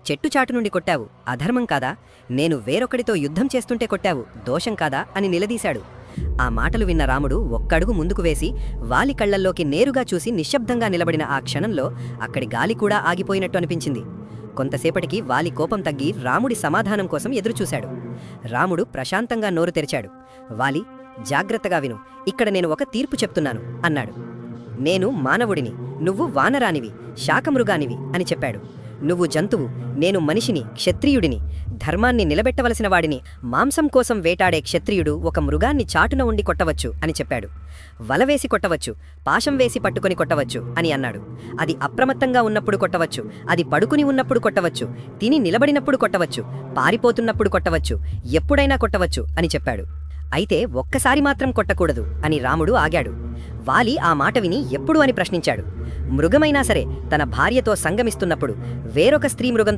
చెట్టు చాటు నుండి కొట్టావు, అధర్మం కాదా? నేను వేరొకడితో యుద్ధం చేస్తుంటే కొట్టావు, దోషం కాదా అని నిలదీశాడు. ఆ మాటలు విన్న రాముడు ఒక్కడుగు ముందుకు వేసి వాలి కళ్లల్లోకి నేరుగా చూసి నిశ్శబ్దంగా నిలబడిన ఆ క్షణంలో అక్కడి గాలి కూడా ఆగిపోయినట్టు అనిపించింది. కొంతసేపటికి వాలి కోపం తగ్గి రాముడి సమాధానం కోసం ఎదురుచూశాడు. రాముడు ప్రశాంతంగా నోరు తెరిచాడు. వాలి, జాగ్రత్తగా విను, ఇక్కడ నేను ఒక తీర్పు చెప్తున్నాను అన్నాడు. నేను మానవుడిని, నువ్వు వానరానివి, శాకమృగానివి అని చెప్పాడు. నువ్వు జంతువు, నేను మనిషిని, క్షత్రియుడిని, ధర్మాన్ని నిలబెట్టవలసిన వాడిని. మాంసం కోసం వేటాడే క్షత్రియుడు ఒక మృగాన్ని చాటున ఉండి కొట్టవచ్చు అని చెప్పాడు. వలవేసి కొట్టవచ్చు, పాశం వేసి పట్టుకొని కొట్టవచ్చు అని అన్నాడు. అది అప్రమత్తంగా ఉన్నప్పుడు కొట్టవచ్చు, అది పడుకుని ఉన్నప్పుడు కొట్టవచ్చు, తిని నిలబడినప్పుడు కొట్టవచ్చు, పారిపోతున్నప్పుడు కొట్టవచ్చు, ఎప్పుడైనా కొట్టవచ్చు అని చెప్పాడు. అయితే ఒక్కసారి మాత్రం కొట్టకూడదు అని రాముడు ఆగాడు. వాలి ఆ మాట విని ఎప్పుడు అని ప్రశ్నించాడు. మృగమైనా సరే తన భార్యతో సంగమిస్తున్నప్పుడు వేరొక స్త్రీ మృగం